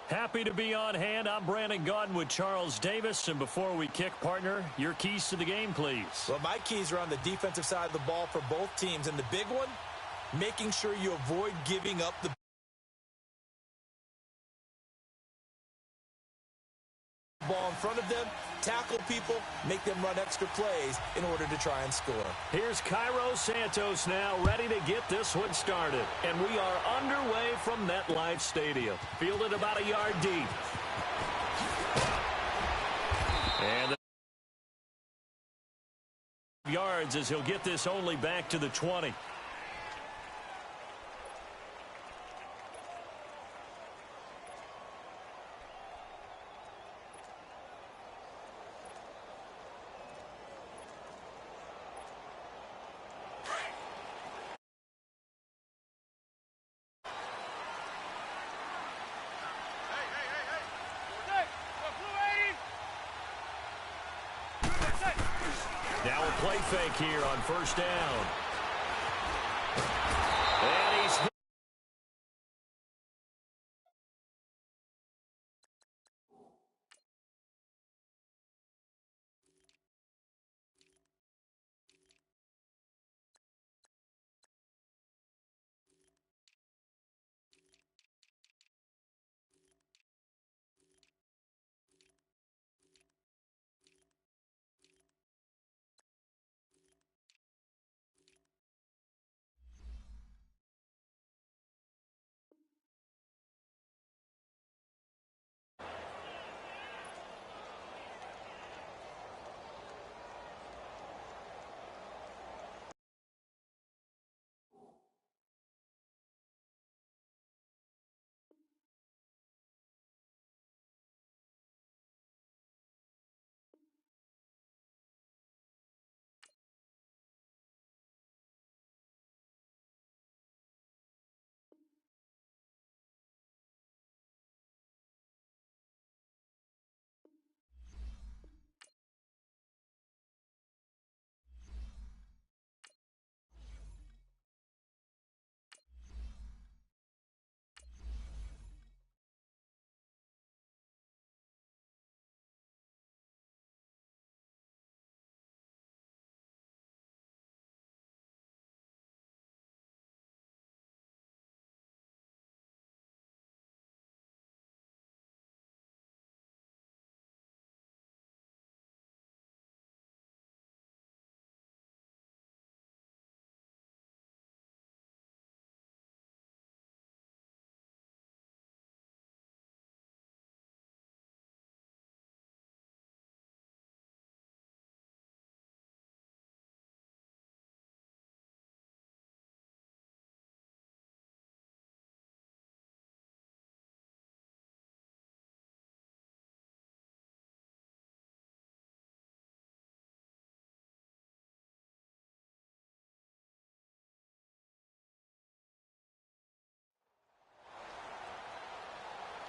Happy to be on hand. I'm Brandon Gaudin with Charles Davis. And before we kick, partner, your keys to the game, please. Well, my keys are on the defensive side of the ball for both teams. And the big one, making sure you avoid giving up the ball in front of them, tackle people, make them run extra plays in order to try and score. Here's Cairo Santos now, ready to get this one started. And we are underway from MetLife Stadium. Fielded about a yard deep. And yards as he'll get this only back to the 20. Now a play fake here on first down. And he's hit.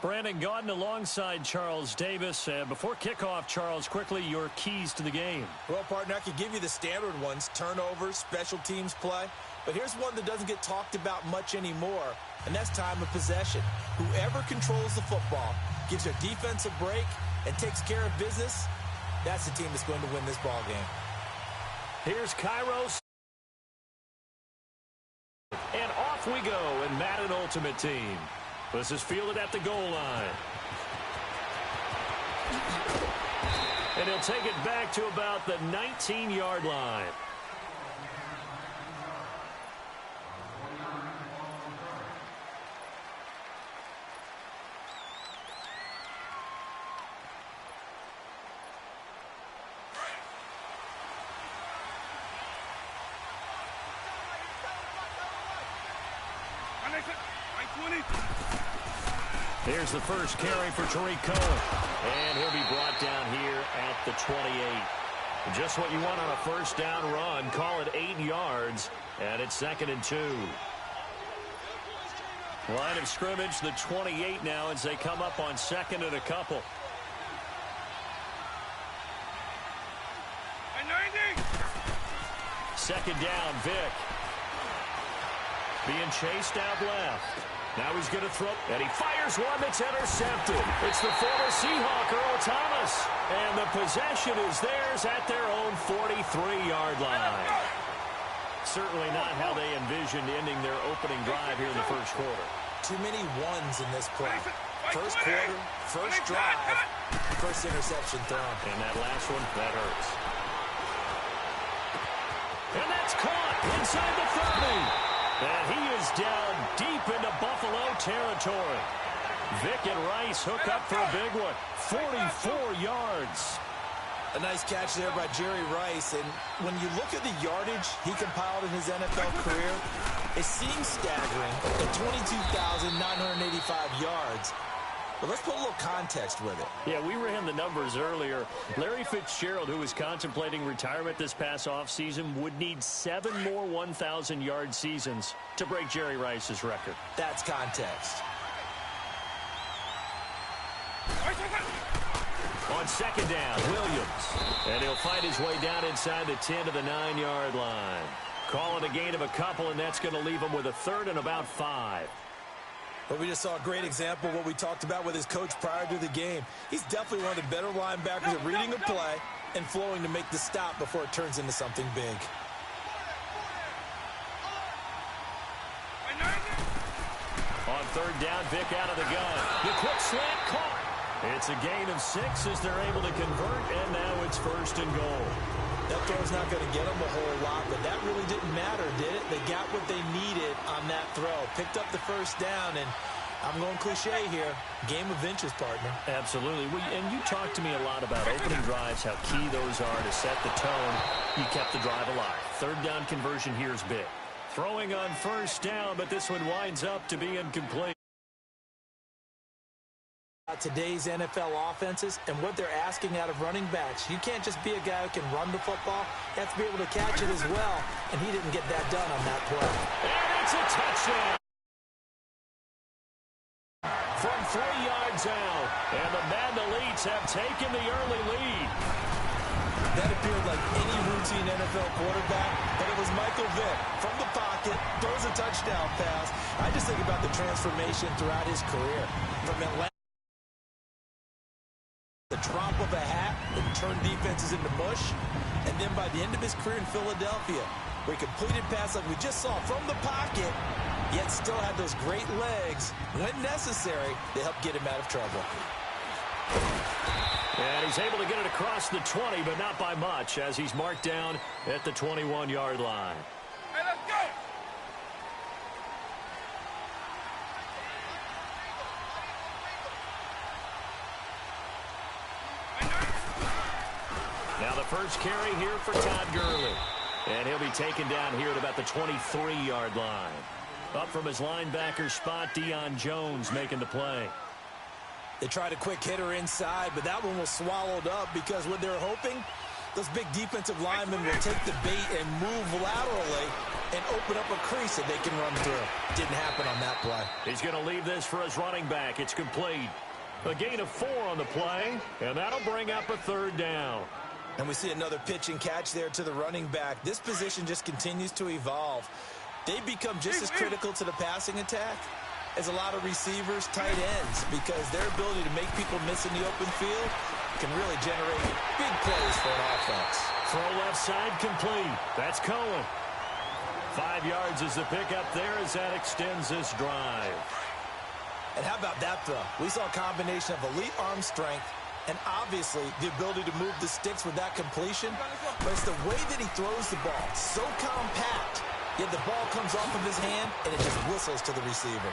Brandon Gaudin alongside Charles Davis. Before kickoff, Charles, quickly your keys to the game. Well, partner, I could give you the standard ones, turnovers, special teams play. But here's one that doesn't get talked about much anymore, and that's time of possession. Whoever controls the football, gives their defense a break, and takes care of business, that's the team that's going to win this ball game. Here's Cairo. And off we go in Madden Ultimate Team. This is fielded at the goal line. And he'll take it back to about the 19-yard line. Here's the first carry for Tariq Cohen. And he'll be brought down here at the 28. Just what you want on a first down run. Call it 8 yards. And it's 2nd and 2. Line of scrimmage, the 28 now as they come up on 2nd and a couple. Second down, Vic. Being chased out left. Now he's going to throw, and he fires one that's intercepted. It's the former Seahawk, Earl Thomas. And the possession is theirs at their own 43-yard line. Certainly not how they envisioned ending their opening drive here in the first quarter. Too many ones in this play. First quarter, first drive, first interception thrown. And that last one, that hurts. And that's caught inside the 30. And he is down deep into Buffalo territory. Vick and Rice hook up for a big one. 44 yards. A nice catch there by Jerry Rice. And when you look at the yardage he compiled in his NFL career, it seems staggering at 22,985 yards. But let's put a little context with it. Yeah, we ran the numbers earlier. Larry Fitzgerald, who was contemplating retirement this past offseason, would need 7 more 1,000-yard seasons to break Jerry Rice's record. That's context. On second down, Williams. And he'll find his way down inside the 10 to the 9-yard line. Call it a gain of a couple, and that's going to leave him with a third and about 5. But we just saw a great example of what we talked about with his coach prior to the game. He's definitely one of the better linebackers at reading a play and flowing to make the stop before it turns into something big. On third down, Vick out of the gun. The quick slant caught. It's a gain of 6 as they're able to convert, and now it's first and goal. That throw's not going to get them a whole lot, but that really didn't matter, did it? They got what they needed on that throw. Picked up the first down, and I'm going cliche here. Game of inches, partner. Absolutely. And you talked to me a lot about opening drives, how key those are to set the tone. You kept the drive alive. Third down conversion here is big. Throwing on first down, but this one winds up to be incomplete. Today's NFL offenses and what they're asking out of running backs. You can't just be a guy who can run the football. You have to be able to catch it as well, and he didn't get that done on that play. And it's a touchdown. From 3 yards out, and the Madden Elites have taken the early lead. That appeared like any routine NFL quarterback, but it was Michael Vick from the pocket, throws a touchdown pass. I just think about the transformation throughout his career. From Atlanta, the drop of a hat that turned defenses into mush. And then by the end of his career in Philadelphia, where he completed pass like we just saw from the pocket, yet still had those great legs, when necessary, to help get him out of trouble. And he's able to get it across the 20, but not by much, as he's marked down at the 21-yard line. Hey, let's go! Now the first carry here for Todd Gurley. And he'll be taken down here at about the 23-yard line. Up from his linebacker spot, Deion Jones making the play. They tried a quick hitter inside, but that one was swallowed up because what they're hoping, those big defensive linemen will take the bait and move laterally and open up a crease that they can run through. Didn't happen on that play. He's going to leave this for his running back. It's complete. A gain of 4 on the play, and that'll bring up a third down. And we see another pitch and catch there to the running back. This position just continues to evolve. They become just as critical to the passing attack as a lot of receivers, tight ends, because their ability to make people miss in the open field can really generate big plays for an offense. Throw left side complete. That's Cohen. 5 yards is the pickup there as that extends this drive. And how about that throw? We saw a combination of elite arm strength and obviously the ability to move the sticks with that completion. But it's the way that he throws the ball. So compact. Yet the ball comes off of his hand, and it just whistles to the receiver.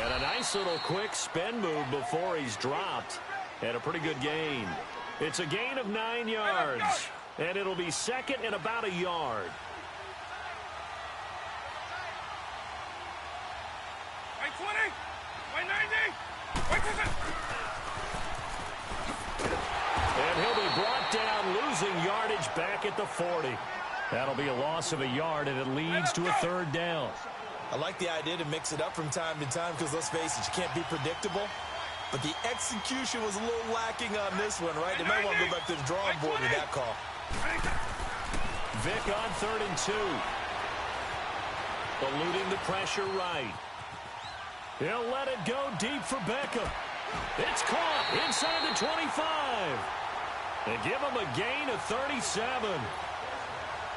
And a nice little quick spin move before he's dropped. And a pretty good gain. It's a gain of 9 yards. And it'll be second and about a yard. Right 20, right 90, right 50. And he'll be brought down, losing yardage back at the 40. That'll be a loss of a yard, and it leads to a third down. I like the idea to mix it up from time to time because, let's face it, you can't be predictable. But the execution was a little lacking on this one, right? They might want to go back to the drawing board with that call. Vick on 3rd and 2. Eluding the pressure right. He'll let it go deep for Beckham. It's caught inside the 25. They give him a gain of 37.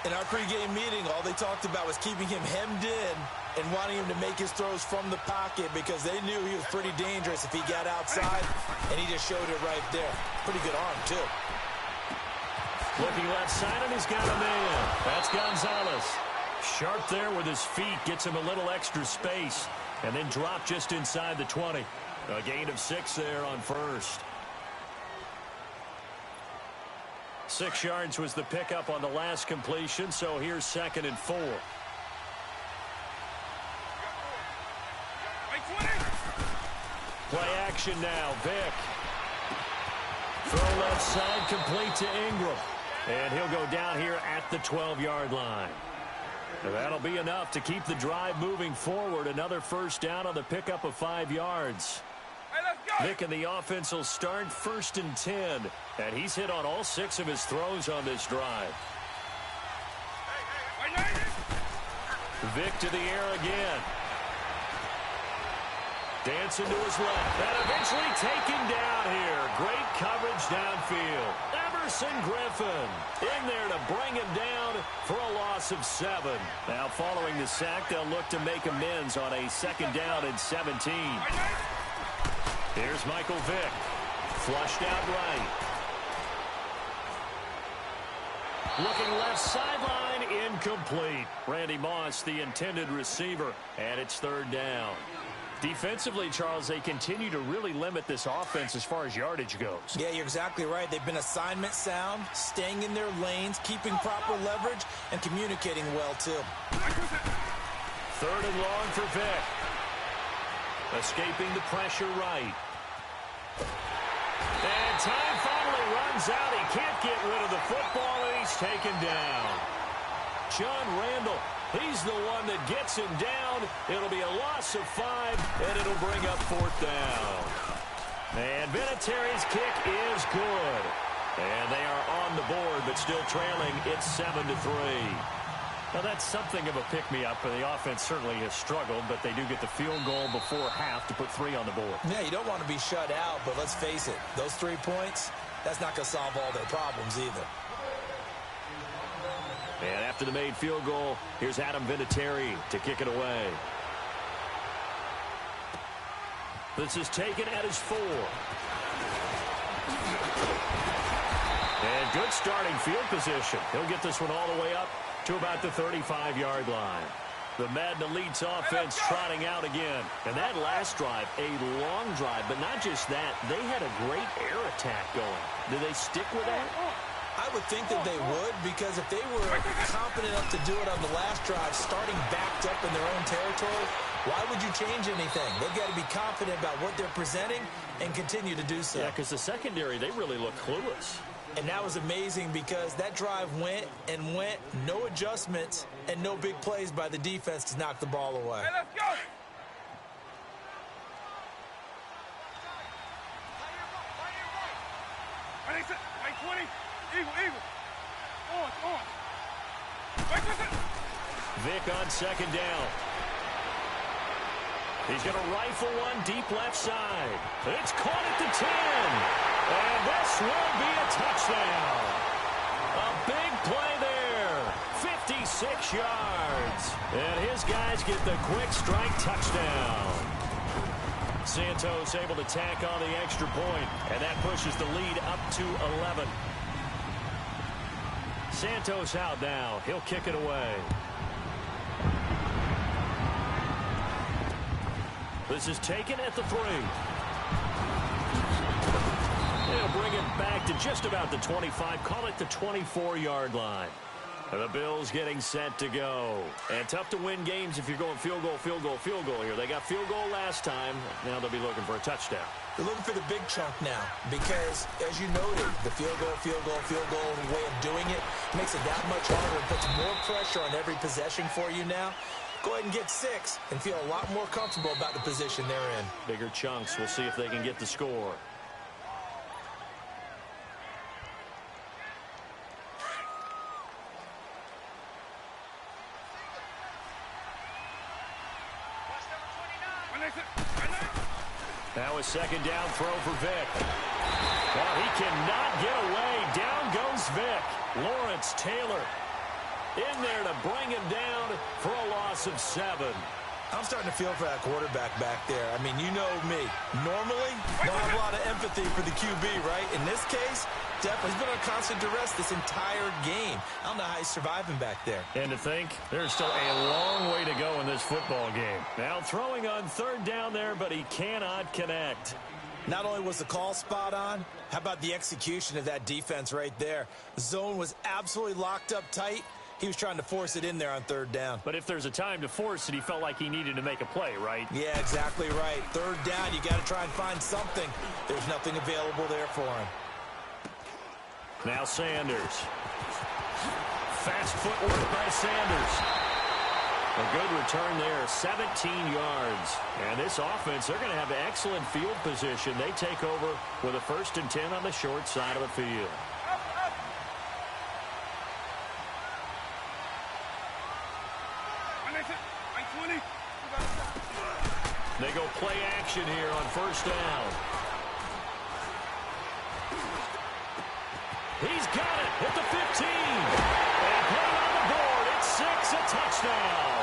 In our pregame meeting, all they talked about was keeping him hemmed in and wanting him to make his throws from the pocket because they knew he was pretty dangerous if he got outside, and he just showed it right there. Pretty good arm, too. Looking left side, and he's got a man. That's Gonzalez. Sharp there with his feet, gets him a little extra space, and then drop just inside the 20. A gain of 6 there on first. 6 yards was the pickup on the last completion, so here's 2nd and 4. Play action now, Vick. Throw left side, complete to Ingram. And he'll go down here at the 12-yard line. And that'll be enough to keep the drive moving forward. Another first down on the pickup of 5 yards. Vick and the offense will start 1st and 10. And he's hit on all 6 of his throws on this drive. Vick to the air again. Dancing to his left. And eventually taken down here. Great coverage downfield. Emerson Griffin in there to bring him down for a loss of 7. Now following the sack, they'll look to make amends on a 2nd down and 17. Here's Michael Vick. Flushed out right. Looking left sideline, incomplete. Randy Moss, the intended receiver, and it's 3rd down. Defensively, Charles, they continue to really limit this offense as far as yardage goes. Yeah, you're exactly right. They've been assignment sound, staying in their lanes, keeping proper leverage, and communicating well, too. 3rd and long for Vick. Escaping the pressure right. And time finally runs out. He can't get rid of the football, and he's taken down. John Randall, he's the one that gets him down. It'll be a loss of 5, and it'll bring up 4th down. And Vinatieri's kick is good. And they are on the board, but still trailing. It's 7-3. Now, that's something of a pick-me-up, and the offense certainly has struggled, but they do get the field goal before half to put 3 on the board. Yeah, you don't want to be shut out, but let's face it, those 3 points, that's not going to solve all their problems either. And after the made field goal, here's Adam Vinatieri to kick it away. This is taken at his 4. And good starting field position. He'll get this one all the way up to about the 35-yard line. The Madden Elite's offense trotting out again. And that last drive, a long drive, but not just that. They had a great air attack going. Do they stick with that? I would think that they would, because if they were confident enough to do it on the last drive, starting backed up in their own territory, why would you change anything? They've got to be confident about what they're presenting and continue to do so. Yeah, because the secondary, they really look clueless. And that was amazing because that drive went and went, no adjustments, and no big plays by the defense to knock the ball away. Hey, let's go! Right 20. Eagle. On. Vick on 2nd down. He's going to rifle one deep left side. It's caught at the 10. And this will be a touchdown. A big play there. 56 yards. And his guys get the quick strike touchdown. Santos able to tack on the extra point, and that pushes the lead up to 11. Santos out now. He'll kick it away. This is taken at the 3. They'll bring it back to just about the 25. Call it the 24-yard line. And the Bills getting set to go. And tough to win games if you're going field goal here. They got field goal last time. Now they'll be looking for a touchdown. They're looking for the big chunk now because, as you noted, the field goal way of doing it makes it that much harder and puts more pressure on every possession for you now. Go ahead and get 6 and feel a lot more comfortable about the position they're in. Bigger chunks. We'll see if they can get the score. Now a second down throw for Vick. Well, he cannot get away. Down goes Vick. Lawrence Taylor in there to bring him down for a loss of 7. I'm starting to feel for that quarterback back there. I mean, you know me. Normally, don't have a lot of empathy for the QB, right? In this case, definitely he's been on constant duress this entire game. I don't know how he's surviving back there. And to think, there's still a long way to go in this football game. Now throwing on third down there, but he cannot connect. Not only was the call spot on, how about the execution of that defense right there? The zone was absolutely locked up tight. He was trying to force it in there on third down. But if there's a time to force it, he felt like he needed to make a play, right? Yeah, exactly right. Third down, you got to try and find something. There's nothing available there for him. Now Sanders. Fast footwork by Sanders. A good return there, 17 yards. And this offense, they're going to have excellent field position. They take over with a 1st and 10 on the short side of the field. They go play action here on 1st down. He's got it at the 15. And put it on the board. It's 6, a touchdown.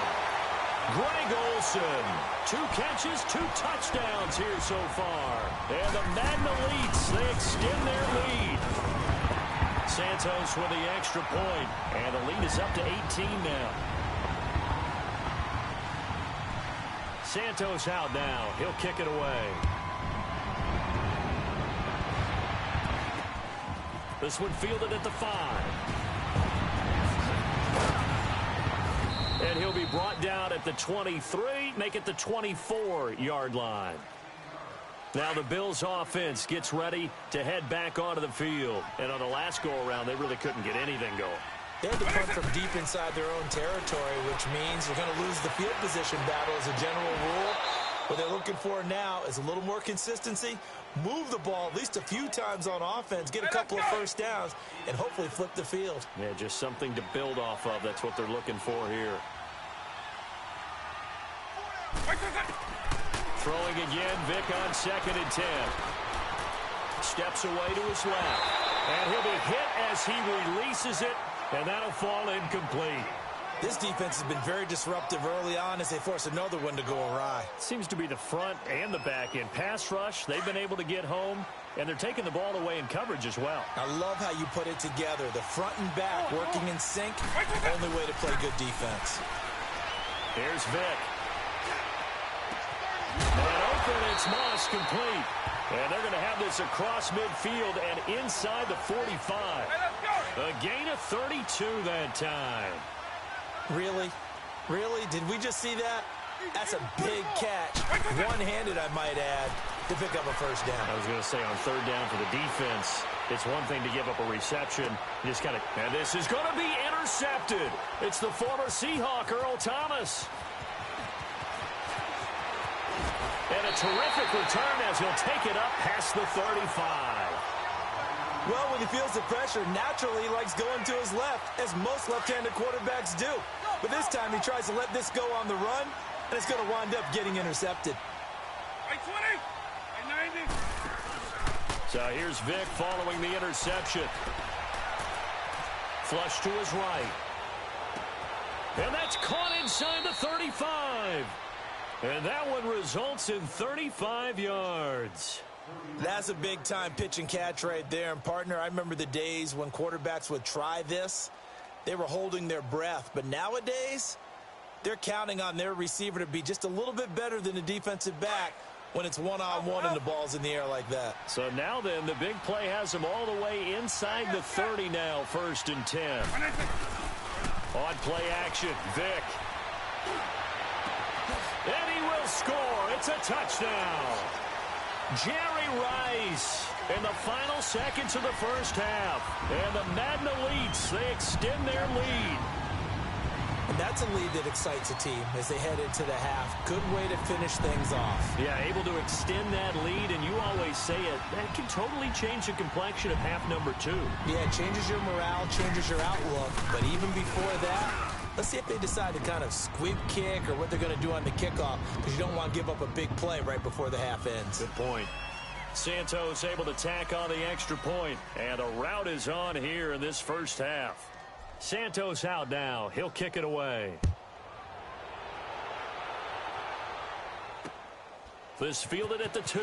Greg Olsen, 2 catches, 2 touchdowns here so far. And the Madden Elites, they extend their lead. Santos with the extra point. And the lead is up to 18 now. Santos out now. He'll kick it away. This one fielded at the 5. And he'll be brought down at the 23, make it the 24-yard line. Now the Bills offense gets ready to head back onto the field. And on the last go-around, they really couldn't get anything going. They had to punt from deep inside their own territory, which means you're going to lose the field position battle as a general rule. What they're looking for now is a little more consistency, move the ball at least a few times on offense, get a couple of first downs, and hopefully flip the field. Yeah, just something to build off of. That's what they're looking for here. Throwing again, Vick on 2nd and 10. Steps away to his left. And he'll be hit as he releases it. And that'll fall incomplete. This defense has been very disruptive early on as they force another one to go awry. Seems to be the front and the back end. Pass rush, they've been able to get home, and they're taking the ball away in coverage as well. I love how you put it together. The front and back working in sync, only way to play good defense. Here's Vick. And open, it's Moss complete. And they're going to have this across midfield and inside the 45. A gain of 32 that time. Really? Really? Did we just see that? That's a big catch. One-handed, I might add, to pick up a first down. I was going to say on 3rd down for the defense, it's one thing to give up a reception. You just got to, and this is going to be intercepted. It's the former Seahawk, Earl Thomas. And a terrific return as he'll take it up past the 35. Well, when he feels the pressure, naturally he likes going to his left, as most left-handed quarterbacks do. But this time he tries to let this go on the run, and it's going to wind up getting intercepted. Right 20, right 90. So here's Vick following the interception. Flush to his right. And that's caught inside the 35. And that one results in 35 yards. That's a big-time pitch and catch right there. And, partner, I remember the days when quarterbacks would try this. They were holding their breath. But nowadays, they're counting on their receiver to be just a little bit better than the defensive back when it's one-on-one and the ball's in the air like that. So now then, the big play has him all the way inside the 30 now, 1st and 10. On play action, Vick. And he will score. It's a touchdown. Jerry Rice in the final seconds of the first half. And the Madden Elites, they extend their lead. And that's a lead that excites a team as they head into the half. Good way to finish things off. Yeah, able to extend that lead, and you always say it, that can totally change the complexion of half number 2. Yeah, it changes your morale, changes your outlook. But even before that, Let's see if they decide to kind of squib kick or what they're going to do on the kickoff, because you don't want to give up a big play right before the half ends. Good point. Santos able to tack on the extra point, and a rout is on here in this first half. Santos out now. He'll kick it away. This fielded at the 2.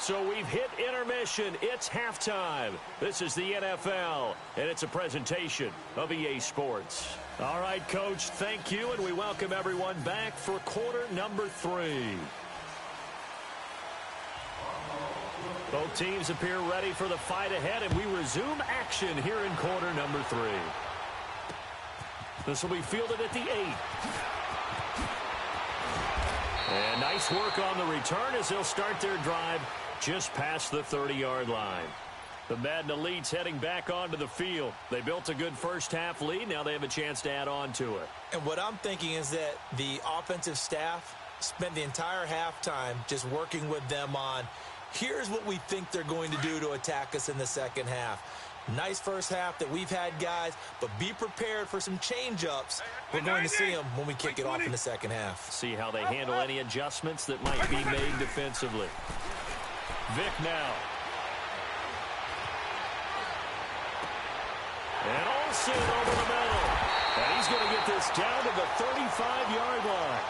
So we've hit intermission. It's halftime. This is the NFL, and it's a presentation of EA Sports. All right, Coach, thank you, and we welcome everyone back for quarter number 3. Both teams appear ready for the fight ahead, and we resume action here in quarter number 3. This will be fielded at the 8. And nice work on the return as they'll start their drive just past the 30-yard line. The Madden Elite's heading back onto the field. They built a good first-half lead. Now they have a chance to add on to it. And what I'm thinking is that the offensive staff spent the entire halftime just working with them on, here's what we think they're going to do to attack us in the second half. Nice first half that we've had, guys, but be prepared for some change-ups. We're going to see them when we kick it off in the second half. See how they handle any adjustments that might be made defensively. Vic now. And Olsen over the middle. And he's going to get this down to the 35-yard line.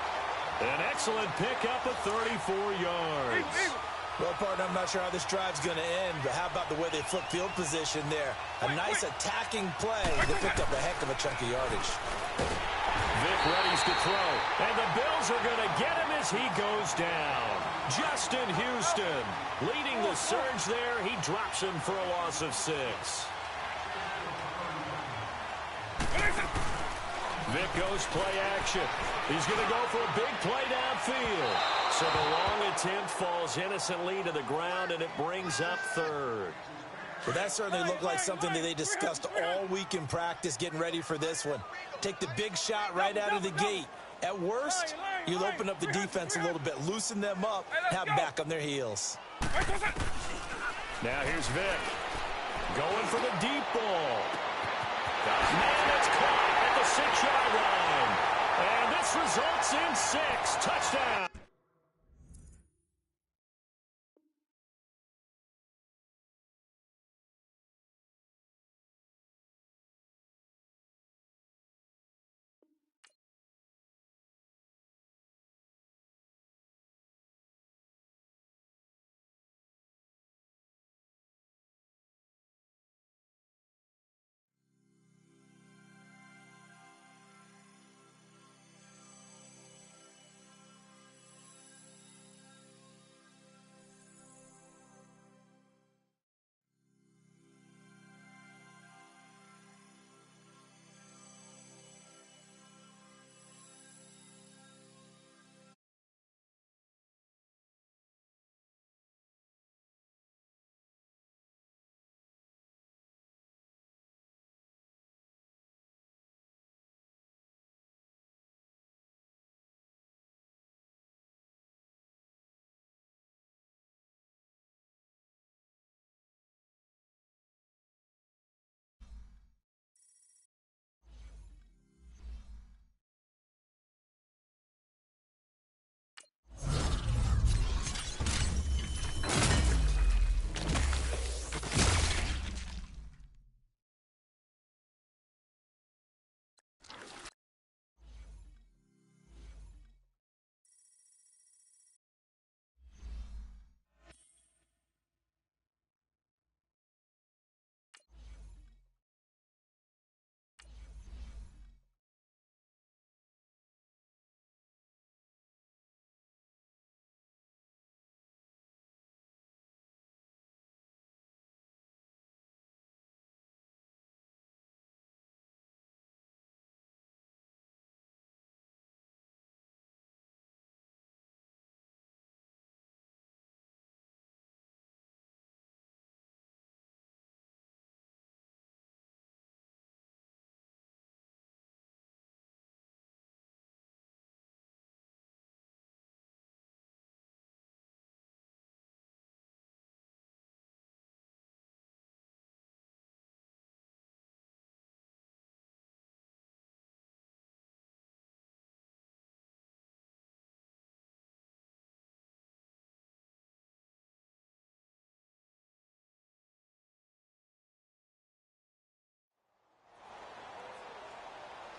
An excellent pickup of 34 yards. Well, partner, I'm not sure how this drive's going to end, but how about the way they flip field position there? A nice attacking play that picked up a heck of a chunk of yardage. Vic readies to throw, and the Bills are going to get him as he goes down. Justin Houston leading the surge there. He drops him for a loss of 6. Vic goes play action. He's going to go for a big play downfield. So the long attempt falls innocently to the ground, and it brings up 3rd. Well, that certainly looked like something that they discussed all week in practice getting ready for this one. Take the big shot right out of the gate. At worst, you'll open up the defense a little bit, loosen them up, have them back on their heels. Now here's Vic. Going for the deep ball. Man, it's caught at the 6-yard line. And this results in 6. Touchdown.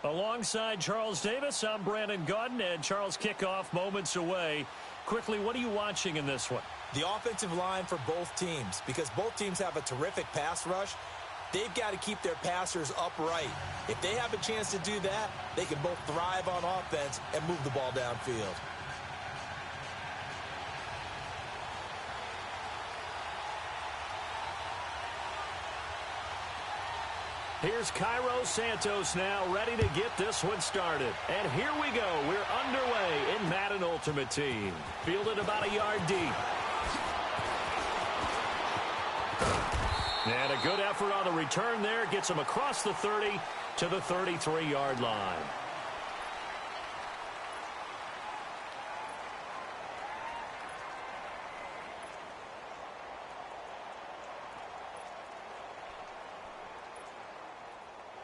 Alongside Charles Davis, I'm Brandon Gaudin, and Charles, kickoff moments away. Quickly, what are you watching in this one? The offensive line for both teams, because both teams have a terrific pass rush. They've got to keep their passers upright. If they have a chance to do that, they can both thrive on offense and move the ball downfield. Here's Cairo Santos now, ready to get this one started. And here we go. We're underway in Madden Ultimate Team. Fielded about a yard deep. And a good effort on the return there. Gets him across the 30 to the 33-yard line.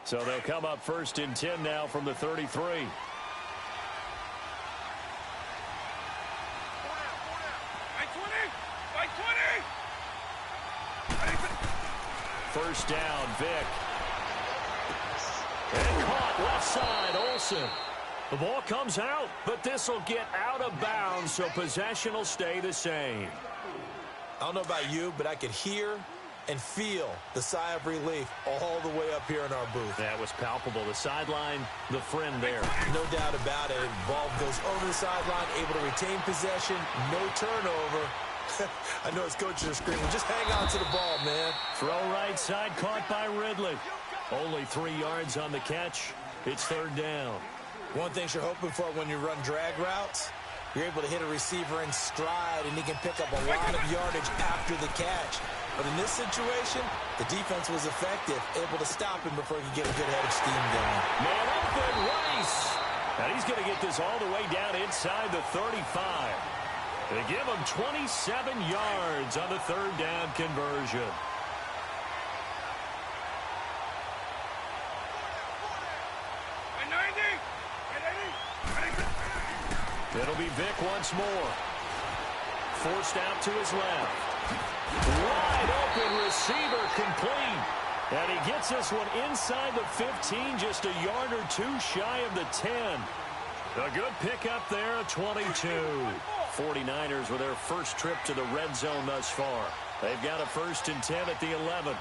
So they'll come up 1st and 10 now from the 33. First down, Vic. And caught left side, Olsen. The ball comes out, but this will get out of bounds, so possession will stay the same. I don't know about you, but I could hear and feel the sigh of relief all the way up here in our booth. That was palpable. The sideline, the friend there. No doubt about it. Ball goes over the sideline, able to retain possession, no turnover. I know his coaches are screaming, just hang on to the ball, man. Throw right side, caught by Ridley. Only 3 yards on the catch. It's 3rd down. One thing you're hoping for when you run drag routes, you're able to hit a receiver in stride, and he can pick up a lot of yardage after the catch. But in this situation, the defense was effective, able to stop him before he could get a good head of steam going. Man open, Rice. And he's going to get this all the way down inside the 35. They give him 27 yards on the 3rd down conversion. It'll be Vic once more. Forced out to his left. Wide open receiver complete. And he gets this one inside the 15, just a yard or 2 shy of the 10. A good pickup there, 22. 49ers with their first trip to the red zone thus far. They've got a 1st and 10 at the 11.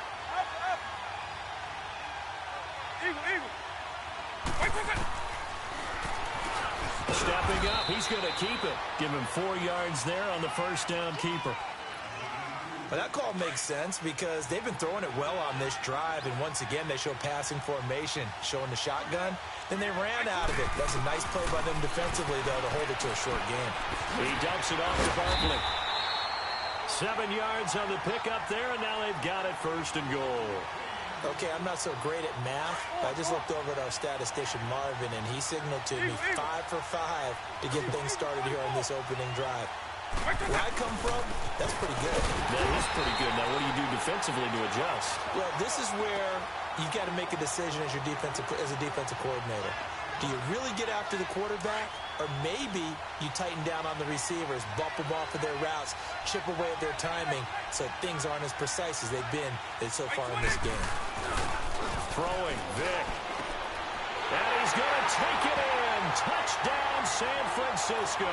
Stepping up, he's going to keep it. Give him 4 yards there on the 1st down keeper. Well, that call makes sense because they've been throwing it well on this drive, and once again they show passing formation, showing the shotgun. Then they ran out of it. That's a nice play by them defensively, though, to hold it to a short game. He dumps it off to Barkley. 7 yards on the pickup there, and now they've got it 1st and goal. Okay, I'm not so great at math. I just looked over at our statistician, Marvin, and he signaled to me 5 for 5 to get things started here on this opening drive. Where I come from, that's pretty good. That is pretty good. Now, what do you do defensively to adjust? Well, this is where you've got to make a decision as a defensive coordinator. Do you really get after the quarterback, or maybe you tighten down on the receivers, bump them off of their routes, chip away at their timing, so things aren't as precise as they've been so far in this game? Throwing, Vic. And he's going to take it in. Touchdown, San Francisco.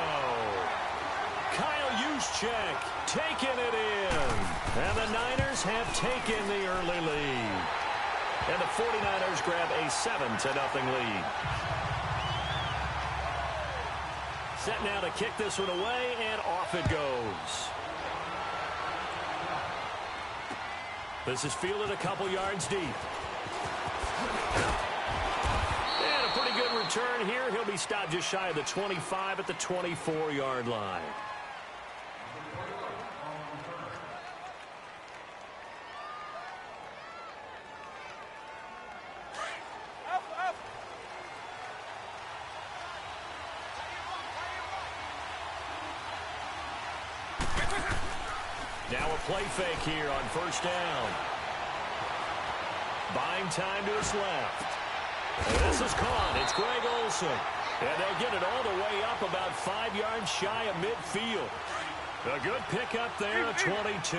Kyle Juszczyk taking it in. And the Niners have taken the early lead. And the 49ers grab a 7-0 lead. Set now to kick this one away, and off it goes. This is fielded a couple yards deep. And a pretty good return here. He'll be stopped just shy of the 25 at the 24-yard line. Now a play fake here on 1st down. Buying time to his left. And this is caught. It's Greg Olsen. And they'll get it all the way up about 5 yards shy of midfield. A good pickup there, a 22.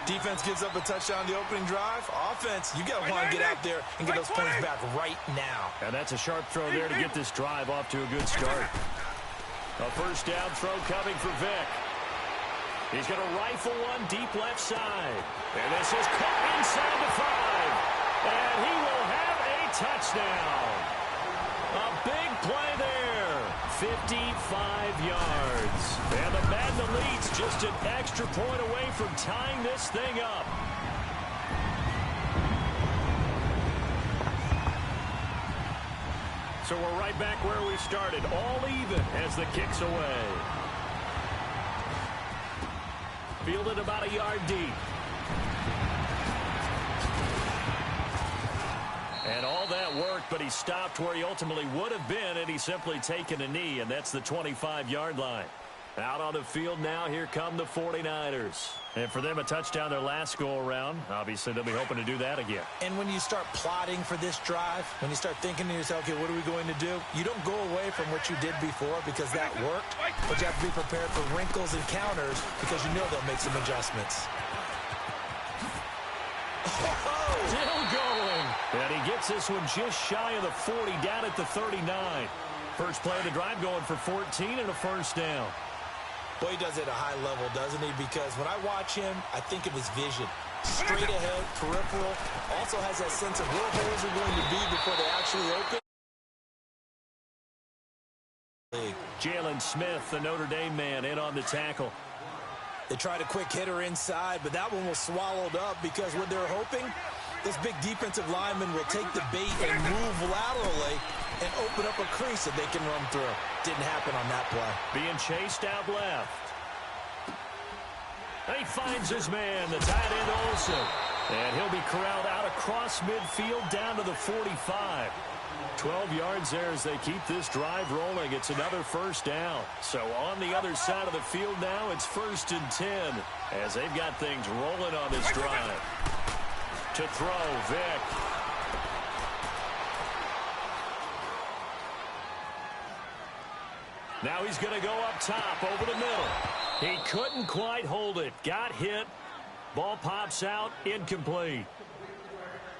Defense gives up a touchdown on the opening drive. Offense, you got to want to get out there and get those points back right now. And that's a sharp throw there to get this drive off to a good start. A first down throw coming for Vick. He's going to rifle one deep left side. And this is caught inside the 5. And he will have a touchdown. A big play there. 55 yards. And the Magna leads just an extra point away from tying this thing up. So we're right back where we started, all even as the kick's away. Fielded about a yard deep. And all that worked, but he stopped where he ultimately would have been had he simply taken a knee, and that's the 25-yard line. Out on the field now, here come the 49ers. And for them, a touchdown their last go-around. Obviously, they'll be hoping to do that again. And when you start plotting for this drive, when you start thinking to yourself, okay, what are we going to do? You don't go away from what you did before because that worked, but you have to be prepared for wrinkles and counters because you know they'll make some adjustments. Still going. And he gets this one just shy of the 40, down at the 39. First play of the drive going for 14 and a first down. Boy, he does it at a high level, doesn't he? Because when I watch him, I think of his vision. Straight ahead, peripheral. Also has that sense of where holes are going to be before they actually open. Jalen Smith, the Notre Dame man, in on the tackle. They tried a quick hitter inside, but that one was swallowed up because what they're hoping, this big defensive lineman will take the bait and move laterally and open up a crease that they can run through. Didn't happen on that play. Being chased out left. He finds his man, the tight end Olsen. And he'll be corralled out across midfield down to the 45. 12 yards there as they keep this drive rolling. It's another first down. So on the other side of the field now, it's 1st and 10 as they've got things rolling on this drive. To throw, Vick. Now he's going to go up top over the middle. He couldn't quite hold it. Got hit. Ball pops out. Incomplete.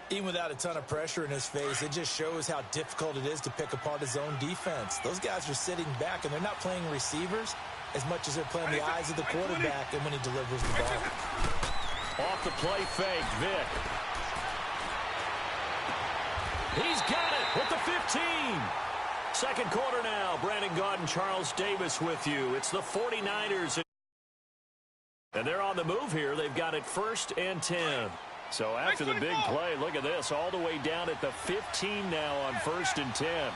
Even without a ton of pressure in his face, it just shows how difficult it is to pick apart his own defense. Those guys are sitting back, and they're not playing receivers as much as they're playing the eyes of the quarterback and when he delivers the ball. Off the play fake, Vick. He's got it with the 15. Second quarter now. Brandon Gaudin, Charles Davis with you. It's the 49ers. And they're on the move here. They've got it 1st and 10. So after the big play, look at this. All the way down at the 15 now on 1st and 10.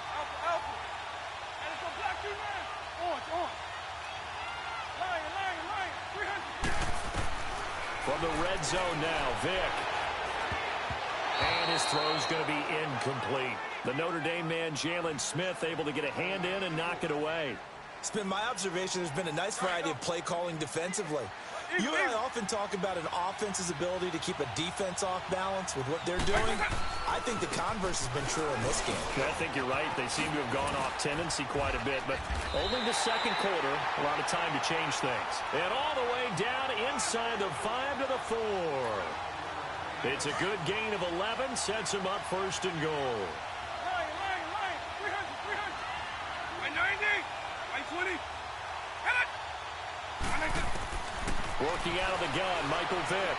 From the red zone now, Vick. And his throw's going to be incomplete. The Notre Dame man, Jalen Smith, able to get a hand in and knock it away. It's been my observation there's been a nice variety of play calling defensively. You and I often talk about an offense's ability to keep a defense off balance with what they're doing. I think the converse has been true in this game. I think you're right. They seem to have gone off tendency quite a bit, but only the second quarter, a lot of time to change things. And all the way down inside the 5 to the 4. It's a good gain of 11, sets him up 1st and goal. Line, 300. 90, 20. Hit it. Working out of the gun, Michael Vick.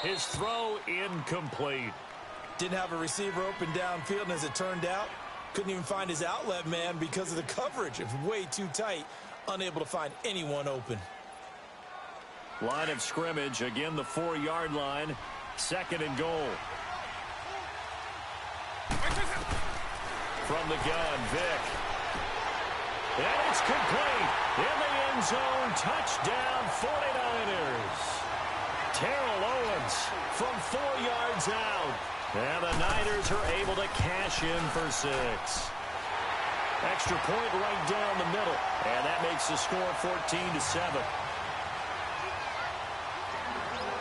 His throw incomplete. Didn't have a receiver open downfield, and as it turned out, couldn't even find his outlet man because of the coverage. It was way too tight, unable to find anyone open. Line of scrimmage, again the 4-yard line, 2nd and goal. From the gun, Vick. And it's complete. In the end zone, touchdown 49ers. Terrell Owens from 4 yards out. And the Niners are able to cash in for 6. Extra point right down the middle. And that makes the score 14-7.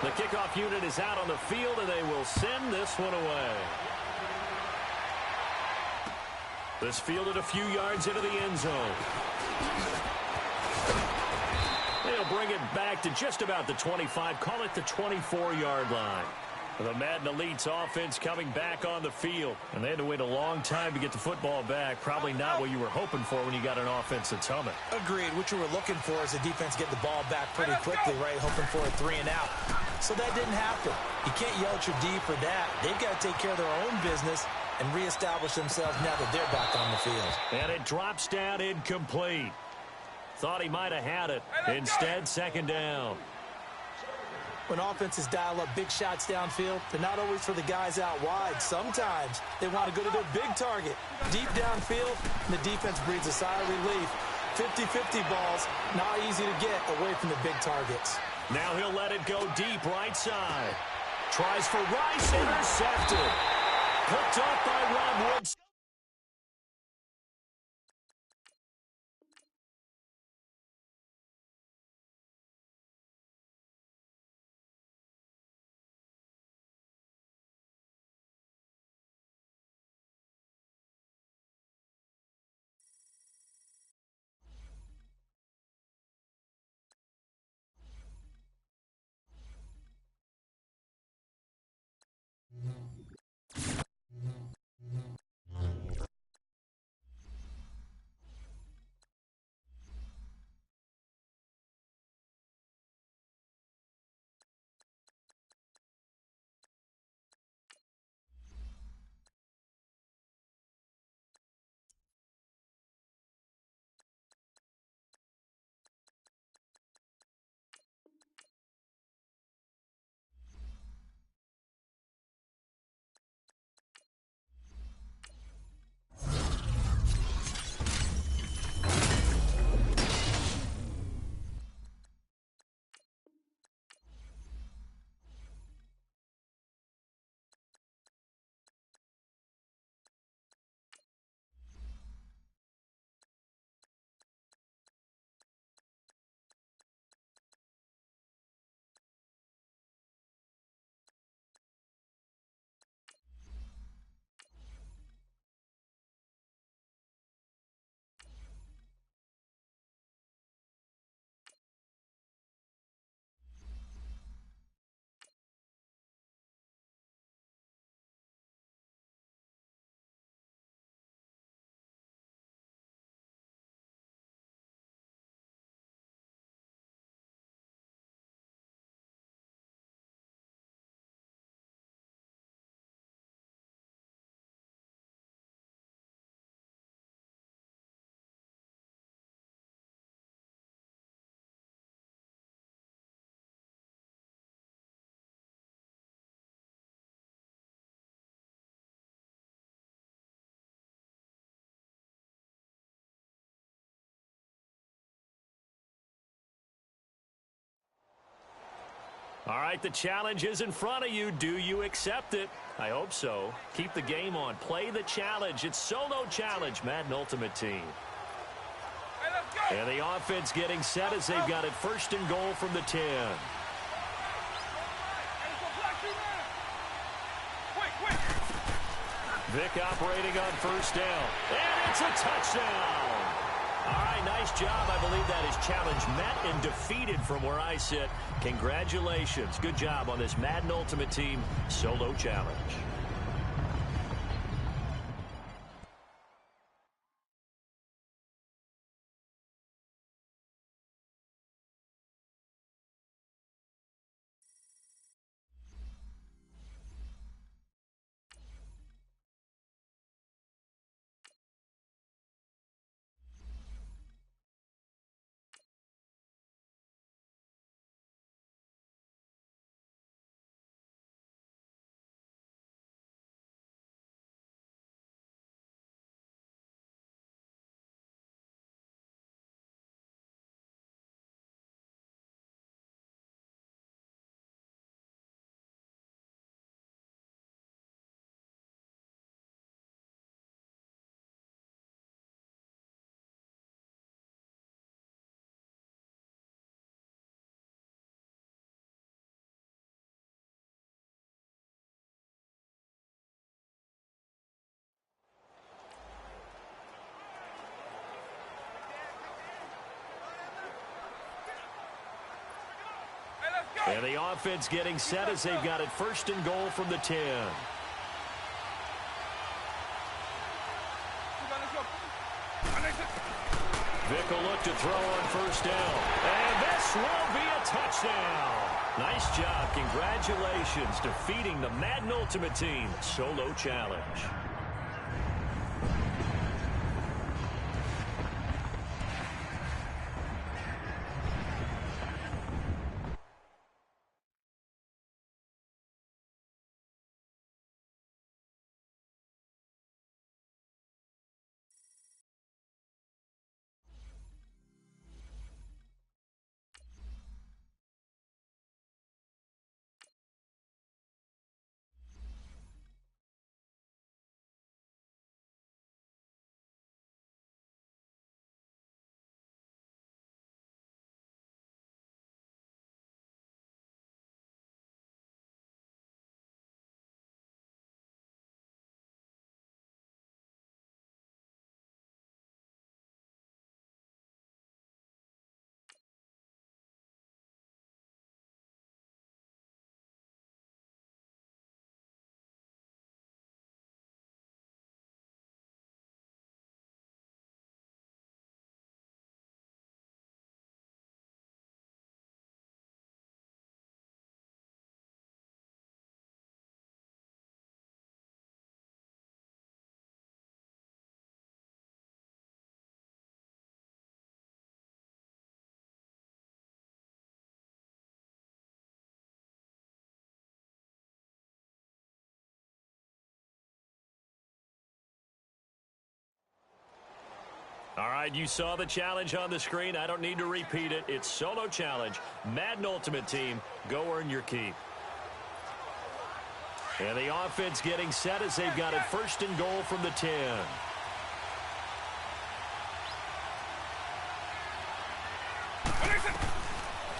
The kickoff unit is out on the field, and they will send this one away. This fielded a few yards into the end zone. He'll they'll bring it back to just about the 25. Call it the 24-yard line. The Madden Elite's offense coming back on the field. And they had to wait a long time to get the football back. Probably not what you were hoping for when you got an offense that's humming. Agreed. What you were looking for is the defense get the ball back pretty quickly, right? Hoping for a 3 and out. So that didn't happen. You can't yell at your D for that. They've got to take care of their own business and reestablish themselves now that they're back on the field. And it drops down incomplete. Thought he might have had it. Instead, second down. When offenses dial up big shots downfield, they're not always for the guys out wide. Sometimes they want to go to their big target. Deep downfield, and the defense breathes a sigh of relief. 50-50 balls, not easy to get away from the big targets. Now he'll let it go deep right side. Tries for Rice, intercepted. Picked off by Rob Woods. All right, the challenge is in front of you. Do you accept it? I hope so. Keep the game on. Play the challenge. It's solo challenge, Madden Ultimate Team. And the offense getting set as they've got it first and goal from the 10. Vic operating on first down. And it's a touchdown. All right, nice job. I believe that is challenge met and defeated from where I sit. Congratulations. Good job on this Madden Ultimate Team solo challenge. And the offense getting set as they've got it first and goal from the 10. Vic will look to throw on first down. And this will be a touchdown. Nice job. Congratulations. Defeating the Madden Ultimate Team solo challenge. All right, you saw the challenge on the screen. I don't need to repeat it. It's solo challenge. Madden Ultimate Team, go earn your keep. And the offense getting set as they've got it first and goal from the 10.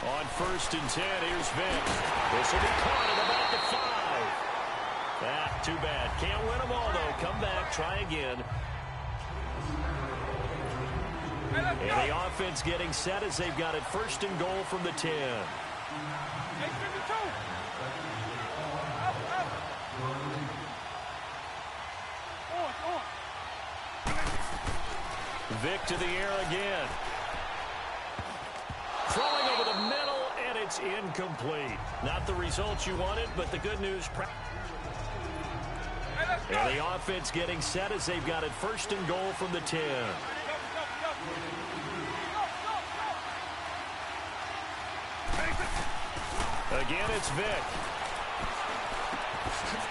On first and 10, here's Vic. This will be caught at about the 5. Too bad. Can't win them all, though. Come back, try again. And the offense getting set as they've got it first and goal from the 10. Vic to the air again. Throwing over the middle, and it's incomplete. Not the results you wanted, but the good news. And the offense getting set as they've got it first and goal from the 10. Again, it's Vic.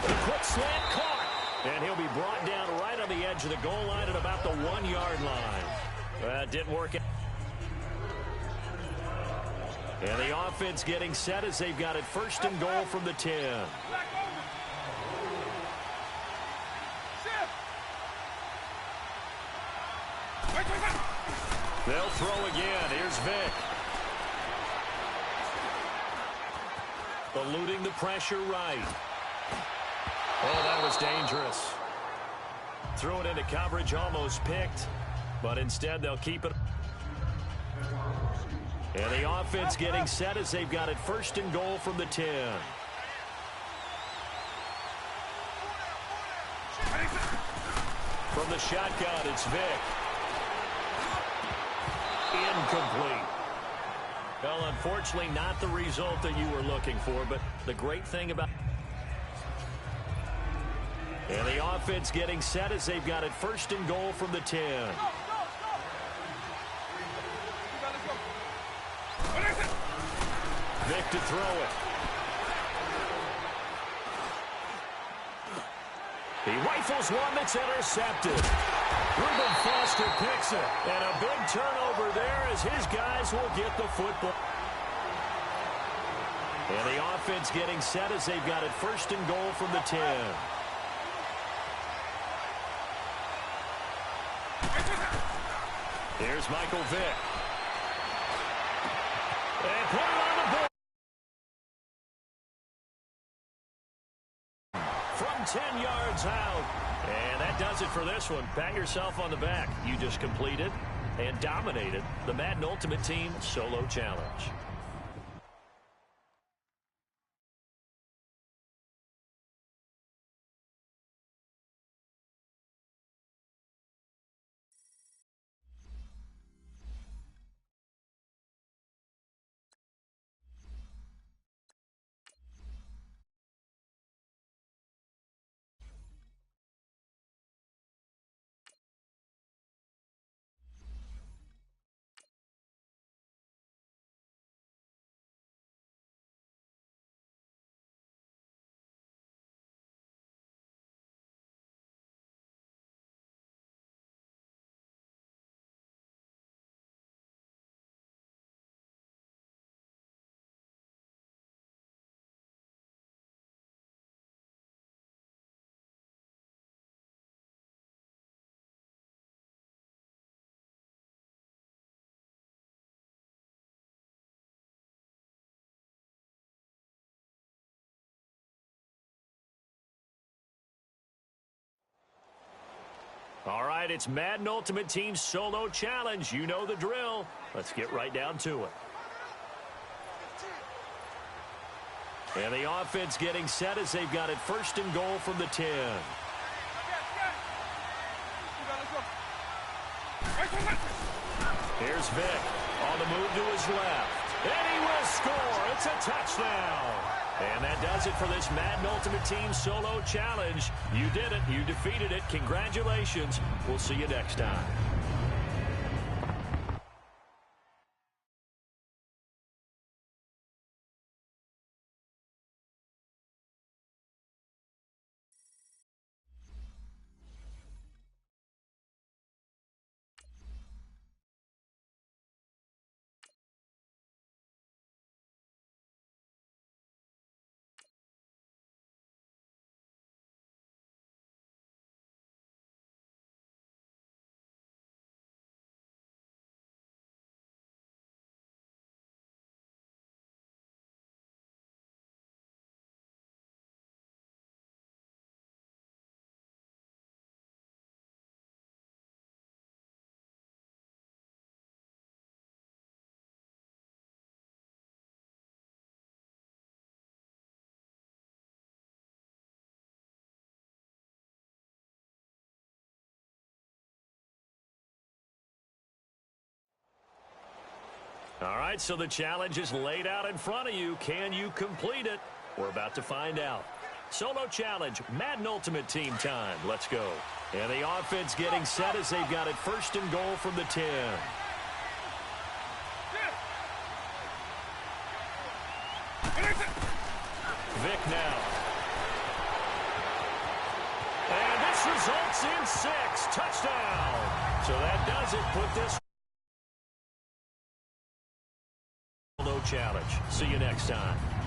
The quick slant caught. And he'll be brought down right on the edge of the goal line at about the 1-yard line. That didn't work out. And the offense getting set as they've got it first and goal from the 10. They'll throw again. Here's Vic. Eluding the pressure right. Oh, that was dangerous. Threw it into coverage, almost picked. But instead, they'll keep it. And the offense getting set as they've got it first and goal from the 10. From the shotgun, it's Vic. Incomplete. Well, unfortunately, not the result that you were looking for, but the great thing about... And the offense getting set as they've got it first and goal from the 10. Vic to throw it. He rifles one that's intercepted. Reuben Foster picks it. And a big turnover there as his guys will get the football. And the offense getting set as they've got it first and goal from the 10. Here's Michael Vick. And put it on the board. From 10 yards out. And that does it for this one. Pat yourself on the back. You just completed and dominated the Madden Ultimate Team Solo Challenge. right, it's Madden Ultimate Team Solo Challenge. You know the drill. Let's get right down to it. And the offense getting set as they've got it first and goal from the 10. Here's Vic on the move to his left. And he will score. It's a touchdown. And that does it for this Madden Ultimate Team Solo Challenge. You did it. You defeated it. Congratulations. We'll see you next time. All right, so the challenge is laid out in front of you. Can you complete it? We're about to find out. Solo challenge, Madden Ultimate Team time. Let's go. And the offense getting set as they've got it first and goal from the 10. Vic now. And this results in 6. Touchdown. So that does it. Put this challenge. See you next time.